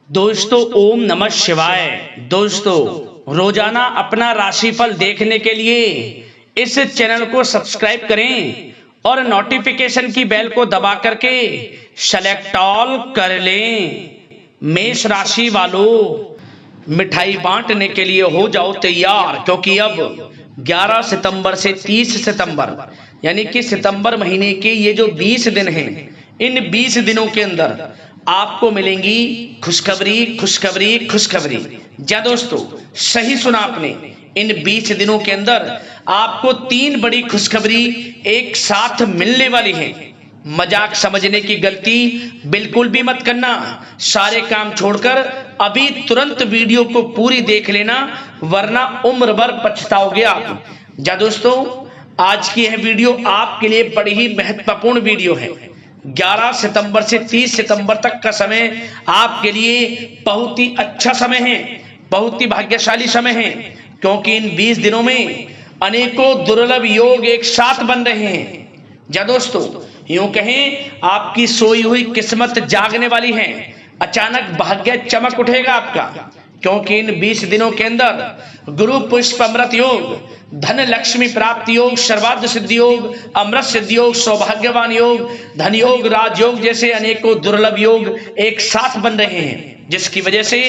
दोस्तों ओम नमः शिवाय। दोस्तों रोजाना अपना राशिफल देखने के लिए इस चैनल को सब्सक्राइब करें और नोटिफिकेशन की बेल को दबा करके सेलेक्ट ऑल कर लें। मेष राशि वालों, मिठाई बांटने के लिए हो जाओ तैयार, क्योंकि अब 11 सितंबर से 30 सितंबर यानी कि सितंबर महीने के ये जो 20 दिन हैं, इन 20 दिनों के अंदर आपको मिलेंगी खुशखबरी खुशखबरी खुशखबरी। जा दोस्तों, सही सुना आपने, इन 20 दिनों के अंदर आपको 3 बड़ी खुशखबरी एक साथ मिलने वाली है। मजाक समझने की गलती बिल्कुल भी मत करना। सारे काम छोड़कर अभी तुरंत वीडियो को पूरी देख लेना, वरना उम्र भर पछताओगे आप। जा दोस्तों, आज की यह वीडियो आपके लिए बड़ी ही महत्वपूर्ण वीडियो है। 11 सितंबर से 30 सितंबर तक का समय आपके लिए बहुत ही अच्छा समय है, बहुत ही भाग्यशाली समय है, क्योंकि इन 20 दिनों में अनेकों दुर्लभ योग एक साथ बन रहे हैं। जा दोस्तों, यूं कहें आपकी सोई हुई किस्मत जागने वाली है। अचानक भाग्य चमक उठेगा आपका, क्योंकि इन 20 दिनों के अंदर गुरु पुष्प अमृत योग, धन लक्ष्मी प्राप्ति योग, सर्वार्थ सिद्धि योग, अमृत सिद्धि योग, सौभाग्यवान योग, धन योग, राजयोग जैसे अनेकों दुर्लभ योग एक साथ बन रहे हैं, जिसकी वजह से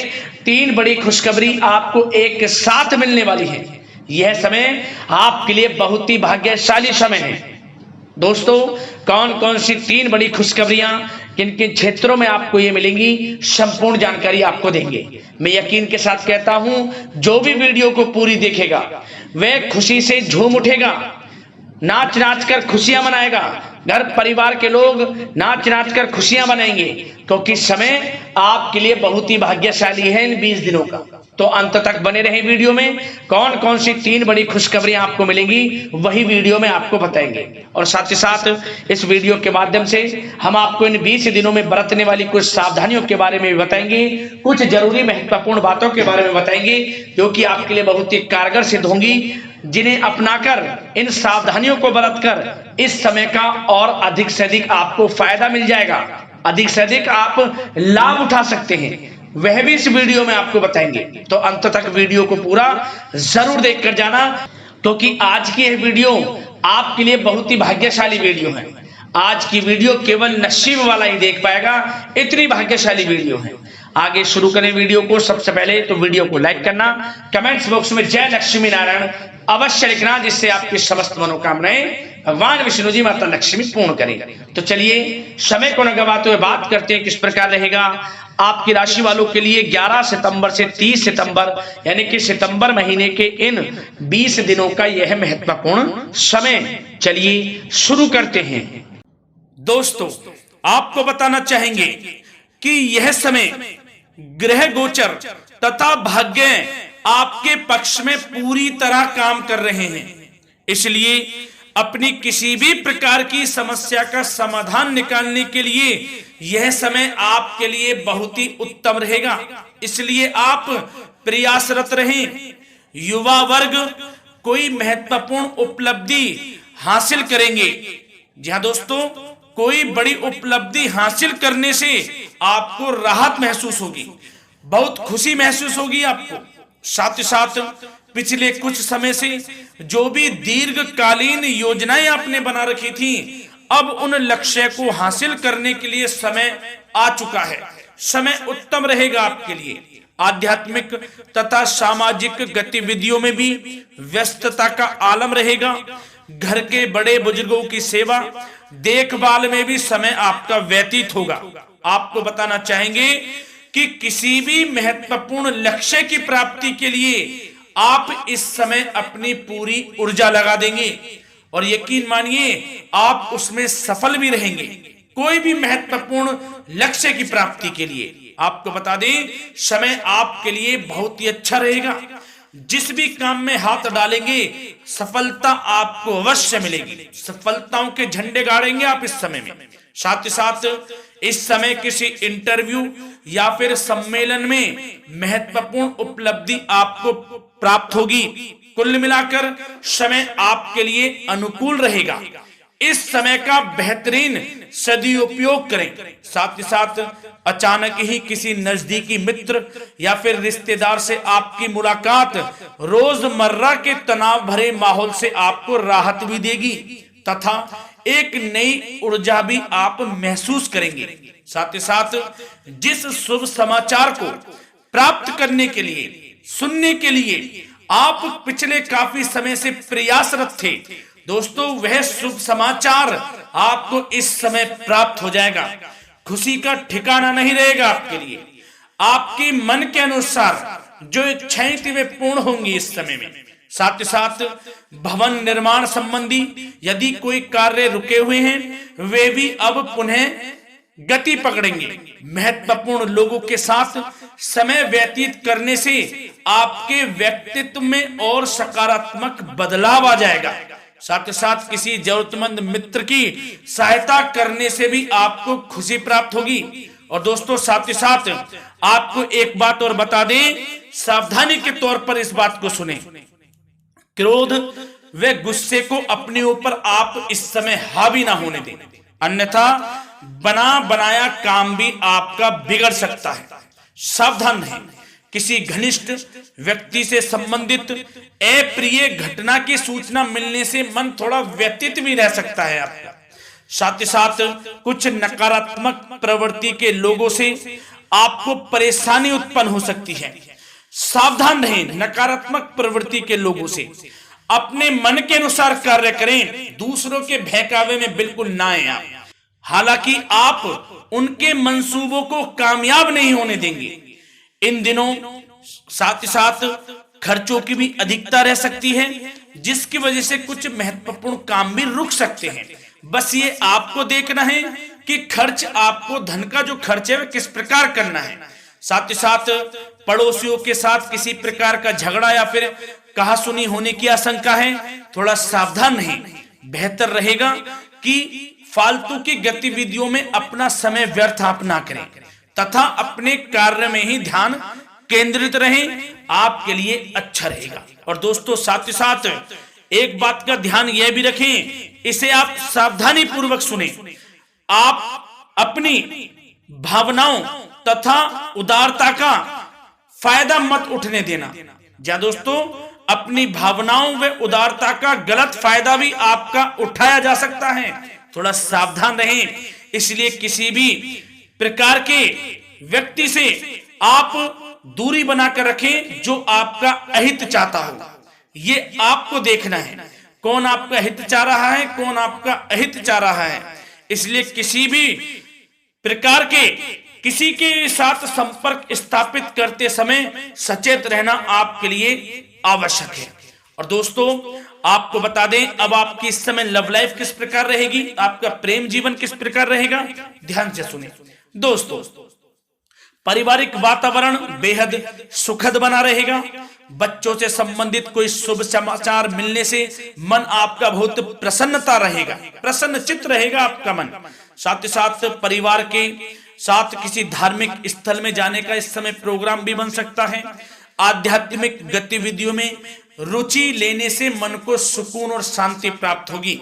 3 बड़ी खुशखबरी आपको एक साथ मिलने वाली है। यह समय आपके लिए बहुत ही भाग्यशाली समय है। दोस्तों, कौन कौन सी 3 बड़ी खुशखबरियां किन किन क्षेत्रों में आपको ये मिलेंगी, संपूर्ण जानकारी आपको देंगे। मैं यकीन के साथ कहता हूं, जो भी वीडियो को पूरी देखेगा वह खुशी से झूम उठेगा, नाच नाच कर खुशियां मनाएगा। घर परिवार के लोग नाच नाच कर खुशियां मनाएंगे, क्योंकि समय आपके लिए बहुत ही भाग्यशाली है इन 20 दिनों का। तो अंत तक बने रहे वीडियो में। कौन कौन सी 3 बड़ी खुशखबरियां आपको मिलेंगी वही वीडियो में आपको बताएंगे, और साथ ही साथ इस वीडियो के माध्यम से हम आपको इन 20 दिनों में बरतने वाली कुछ सावधानियों के बारे में भी बताएंगे, कुछ जरूरी महत्वपूर्ण बातों के बारे में बताएंगे, जो कि आपके लिए बहुत ही कारगर सिद्ध होंगी, जिन्हें अपनाकर, इन सावधानियों को बरतकर इस समय का और अधिक से अधिक आपको फायदा मिल जाएगा, अधिक से अधिक आप लाभ उठा सकते हैं, वह भी इस वीडियो में आपको बताएंगे। तो अंत तक वीडियो को पूरा जरूर देखकर जाना, क्योंकि आज की यह वीडियो आपके लिए बहुत ही भाग्यशाली वीडियो है। आज की वीडियो केवल नसीब वाला ही देख पाएगा, इतनी भाग्यशाली वीडियो है। आगे शुरू करें वीडियो को। सबसे पहले तो वीडियो को लाइक करना, कमेंट्स बॉक्स में जय लक्ष्मी नारायण अवश्य लिखना, जिससे आपकी समस्त मनोकामनाएं भगवान विष्णु जी माता लक्ष्मी पूर्ण करें। तो चलिए समय को न गवाते हुए बात करते हैं किस प्रकार रहेगा आपकी राशि वालों के लिए 11 सितंबर से 30 सितंबर यानी कि सितंबर महीने के इन 20 दिनों का यह महत्वपूर्ण समय। चलिए शुरू करते हैं। दोस्तों, आपको बताना चाहेंगे कि यह समय ग्रह गोचर तथा भाग्य आपके पक्ष में पूरी तरह काम कर रहे हैं। इसलिए अपनी किसी भी प्रकार की समस्या का समाधान निकालने के लिए यह समय आपके लिए बहुत ही उत्तम रहेगा। इसलिए आप प्रयासरत रहें। युवा वर्ग कोई महत्वपूर्ण उपलब्धि हासिल करेंगे। जी हाँ दोस्तों, कोई बड़ी उपलब्धि हासिल करने से आपको राहत महसूस होगी, बहुत खुशी महसूस होगी आपको। साथ ही साथ पिछले कुछ समय से जो भी दीर्घकालीन योजनाएं आपने बना रखी थी, अब उन लक्ष्य को हासिल करने के लिए समय आ चुका है। समय उत्तम रहेगा आपके लिए। आध्यात्मिक तथा सामाजिक गतिविधियों में भी व्यस्तता का आलम रहेगा। घर के बड़े बुजुर्गों की सेवा देखभाल में भी समय आपका व्यतीत होगा। आपको बताना चाहेंगे कि किसी भी महत्वपूर्ण लक्ष्य की प्राप्ति के लिए आप इस समय अपनी पूरी ऊर्जा लगा देंगे, और यकीन मानिए आप उसमें सफल भी रहेंगे। कोई भी महत्वपूर्ण लक्ष्य की प्राप्ति के लिए आपको बता दें, समय आपके लिए बहुत ही अच्छा रहेगा। जिस भी काम में हाथ डालेंगे सफलता आपको अवश्य मिलेगी। सफलताओं के झंडे गाड़ेंगे आप इस समय में। साथ ही साथ इस समय किसी इंटरव्यू या फिर सम्मेलन में महत्वपूर्ण उपलब्धि आपको प्राप्त होगी। कुल मिलाकर समय आपके लिए अनुकूल रहेगा। इस समय का बेहतरीन सदुपयोग करें। साथ ही साथ अचानक ही किसी नजदीकी मित्र या फिर रिश्तेदार से आपकी मुलाकात रोजमर्रा के तनाव भरे माहौल से आपको राहत भी देगी तथा एक नई ऊर्जा भी आप महसूस करेंगे। साथ ही साथ जिस शुभ समाचार को प्राप्त करने के लिए, सुनने के लिए आप पिछले काफी समय से प्रयासरत थे दोस्तों, वह शुभ समाचार आपको इस समय प्राप्त हो जाएगा। खुशी का ठिकाना नहीं रहेगा आपके लिए। आपके मन के अनुसार जो इच्छाएं थी वे पूर्ण होंगी इस समय में। साथ ही साथ भवन निर्माण संबंधी यदि कोई कार्य रुके हुए हैं वे भी अब पुनः गति पकड़ेंगे। महत्वपूर्ण लोगों के साथ समय व्यतीत करने से आपके व्यक्तित्व में और सकारात्मक बदलाव आ जाएगा। साथ ही साथ किसी जरूरतमंद मित्र की सहायता करने से भी आपको खुशी प्राप्त होगी। और दोस्तों साथ ही साथ आपको एक बात और बता दें, सावधानी के तौर पर इस बात को सुने। क्रोध व गुस्से को अपने ऊपर आप इस समय हावी ना होने दें, अन्यथा बना बनाया काम भी आपका बिगड़ सकता है। सावधान रहें। किसी घनिष्ठ व्यक्ति से संबंधित अप्रिय घटना की सूचना मिलने से मन थोड़ा व्यतीत भी रह सकता है आपका। साथ ही साथ कुछ नकारात्मक प्रवृत्ति के लोगों से आपको परेशानी उत्पन्न हो सकती है। सावधान रहें नकारात्मक प्रवृत्ति के लोगों से। अपने मन के अनुसार कार्य करें, दूसरों के बहकावे में बिल्कुल ना आए आप। हालांकि आप उनके मंसूबों को कामयाब नहीं होने देंगे। इन दिनों साथ ही साथ खर्चों की भी अधिकता रह सकती है, जिसकी वजह से कुछ महत्वपूर्ण काम भी रुक सकते हैं। बस ये आपको देखना है कि खर्च, आपको धन का जो खर्च है वह किस प्रकार करना है। साथ ही साथ पड़ोसियों के साथ किसी प्रकार का झगड़ा या फिर कहासुनी होने की आशंका है, थोड़ा सावधान रहें। बेहतर रहेगा कि फालतू की गतिविधियों में अपना समय व्यर्थ आप ना करें तथा अपने कार्य में ही ध्यान केंद्रित रहें, आपके लिए अच्छा रहेगा। और दोस्तों साथ ही साथ एक बात का ध्यान यह भी रखें, इसे आप सावधानी पूर्वक सुने। आप अपनी भावनाओं तथा उदारता का फायदा मत उठने देना। या दोस्तों अपनी भावनाओं व उदारता का गलत फायदा भी आपका उठाया जा सकता है, थोड़ा सावधान रहें। इसलिए किसी भी प्रकार के व्यक्ति से आप दूरी बनाकर रखें जो आपका अहित चाहता हो। ये आपको देखना है, कौन आपका हित चाह रहा है, कौन आपका अहित चाह रहा है। इसलिए किसी भी प्रकार के किसी के साथ संपर्क स्थापित करते समय सचेत रहना आपके लिए आवश्यक है। और दोस्तों आपको बता दें, अब आपकी इस समय लव लाइफ किस प्रकार रहेगी, आपका प्रेम जीवन किस प्रकार रहेगा, ध्यान से सुने। दोस्तों पारिवारिक वातावरण बेहद सुखद बना रहेगा। बच्चों से संबंधित कोई शुभ समाचार मिलने से मन आपका बहुत प्रसन्नता रहेगा, प्रसन्न चित्त रहेगा आपका मन। साथ ही साथ परिवार के साथ किसी धार्मिक स्थल में जाने का इस समय प्रोग्राम भी बन सकता है। आध्यात्मिक गतिविधियों में रुचि लेने से मन को सुकून और शांति प्राप्त होगी।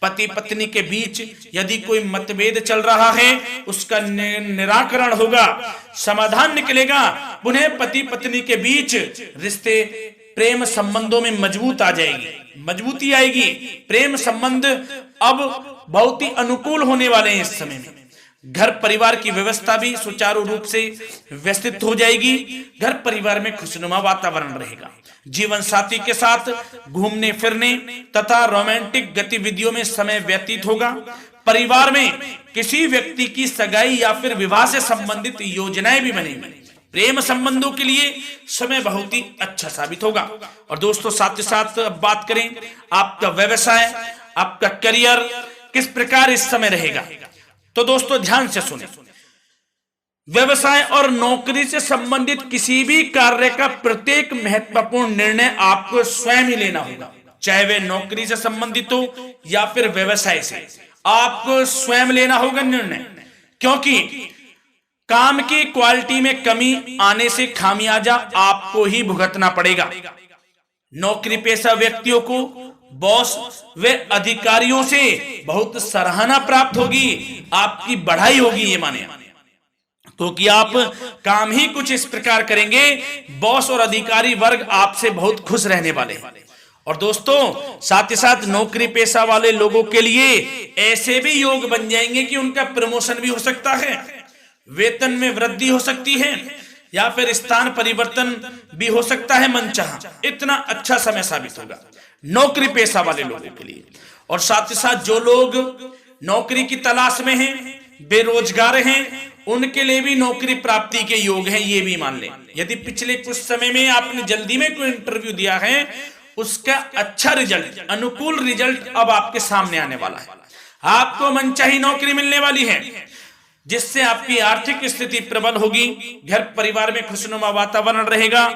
पति पत्नी के बीच यदि कोई मतभेद चल रहा है उसका निराकरण होगा, समाधान निकलेगा। पुनः पति पत्नी के बीच रिश्ते प्रेम संबंधों में मजबूती आएगी। प्रेम संबंध अब बहुत ही अनुकूल होने वाले हैं इस समय में। घर परिवार की व्यवस्था भी सुचारू रूप से व्यवस्थित हो जाएगी। घर परिवार में खुशनुमा वातावरण रहेगा। जीवन साथी के साथ घूमने फिरने तथा रोमांटिक गतिविधियों में समय व्यतीत होगा। परिवार में किसी व्यक्ति की सगाई या फिर विवाह से संबंधित योजनाएं भी बनेंगी। प्रेम संबंधों के लिए समय बहुत ही अच्छा साबित होगा। और दोस्तों साथ ही साथ बात करें आपका व्यवसाय, आपका करियर किस प्रकार इस समय रहेगा, तो दोस्तों ध्यान से सुने। व्यवसाय और नौकरी से संबंधित किसी भी कार्य का प्रत्येक महत्वपूर्ण निर्णय आपको स्वयं ही लेना होगा, चाहे वह नौकरी से संबंधित हो या फिर व्यवसाय से। आपको स्वयं लेना होगा निर्णय, क्योंकि काम की क्वालिटी में कमी आने से खामियाजा आपको ही भुगतना पड़ेगा। नौकरी पेशा व्यक्तियों को बॉस व अधिकारियों से बहुत सराहना प्राप्त होगी, आपकी बढ़ाई होगी, ये माने। क्योंकि आप काम ही कुछ इस प्रकार करेंगे, बॉस और अधिकारी वर्ग आपसे बहुत खुश रहने वाले हैं। और दोस्तों साथ ही साथ नौकरी पेशा वाले लोगों के लिए ऐसे भी योग बन जाएंगे कि उनका प्रमोशन भी हो सकता है, वेतन में वृद्धि हो सकती है, या फिर स्थान परिवर्तन भी हो सकता है मनचाहा। इतना अच्छा समय साबित होगा नौकरी पेशा वाले लोगों के लिए। और साथ ही साथ जो लोग नौकरी की तलाश में हैं, बेरोजगार हैं, उनके लिए भी नौकरी प्राप्ति के योग हैं, ये भी मान लें। यदि पिछले कुछ समय में आपने जल्दी में कोई इंटरव्यू दिया है, उसका अच्छा रिजल्ट, अनुकूल रिजल्ट अब आपके सामने आने वाला है। आपको मनचाही नौकरी मिलने वाली है, जिससे आपकी आर्थिक स्थिति प्रबल होगी, घर परिवार में खुशनुमा वातावरण रहेगा।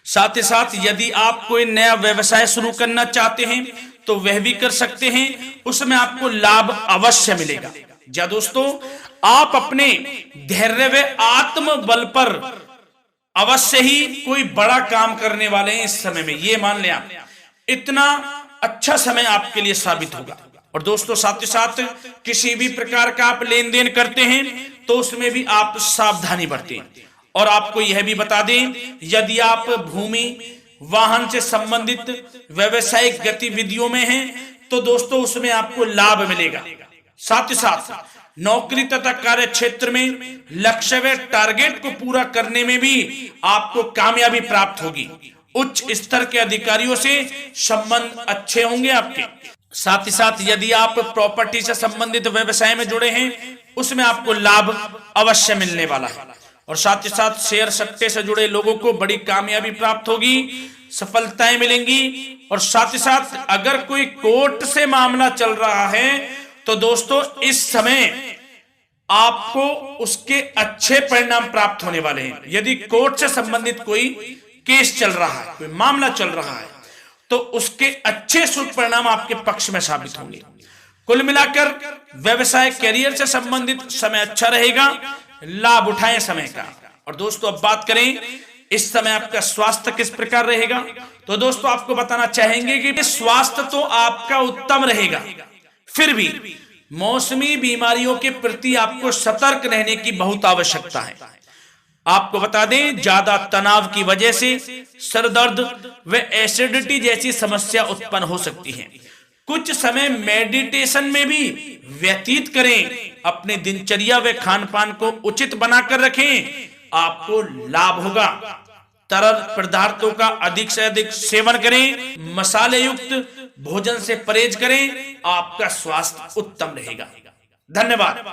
साथ ही साथ यदि आप कोई नया व्यवसाय शुरू करना चाहते हैं तो वह भी कर सकते हैं, उसमें आपको लाभ अवश्य मिलेगा। जा दोस्तों, आप अपने धैर्य व आत्मबल पर अवश्य ही कोई बड़ा काम करने वाले हैं इस समय में, ये मान लें आप। इतना अच्छा समय आपके लिए साबित होगा। और दोस्तों साथ ही साथ किसी भी प्रकार का आप लेन देन करते हैं तो उसमें भी आप सावधानी बरतें। और आपको यह भी बता दें, यदि आप भूमि वाहन से संबंधित व्यवसायिक गतिविधियों में हैं तो दोस्तों उसमें आपको लाभ मिलेगा। साथ ही साथ नौकरी तथा कार्य क्षेत्र में लक्ष्य व टारगेट को पूरा करने में भी आपको कामयाबी प्राप्त होगी। उच्च स्तर के अधिकारियों से संबंध अच्छे होंगे आपके। साथ ही साथ यदि आप प्रॉपर्टी से संबंधित व्यवसाय में जुड़े हैं, उसमें आपको लाभ अवश्य मिलने वाला है। और साथ ही साथ शेयर सट्टे से जुड़े लोगों को बड़ी कामयाबी प्राप्त होगी, सफलताएं मिलेंगी। और साथ ही साथ अगर कोई कोर्ट से मामला चल रहा है तो दोस्तों इस समय आपको उसके अच्छे परिणाम प्राप्त होने वाले हैं। यदि कोर्ट से संबंधित कोई केस चल रहा है, कोई मामला चल रहा है, तो उसके अच्छे शुभ परिणाम आपके पक्ष में साबित होंगे। कुल मिलाकर व्यवसाय कैरियर से संबंधित समय अच्छा रहेगा, लाभ उठाएं समय का। और दोस्तों अब बात करें इस समय आपका स्वास्थ्य किस प्रकार रहेगा, तो दोस्तों आपको बताना चाहेंगे कि स्वास्थ्य तो आपका उत्तम रहेगा, फिर भी मौसमी बीमारियों के प्रति आपको सतर्क रहने की बहुत आवश्यकता है। आपको बता दें, ज्यादा तनाव की वजह से सर दर्द व एसिडिटी जैसी समस्या उत्पन्न हो सकती है। कुछ समय मेडिटेशन में भी व्यतीत करें, अपनी दिनचर्या व खान पान को उचित बनाकर रखें, आपको लाभ होगा। तरल पदार्थों का अधिक से अधिक सेवन करें, मसाले युक्त भोजन से परहेज करें, आपका स्वास्थ्य उत्तम रहेगा। धन्यवाद।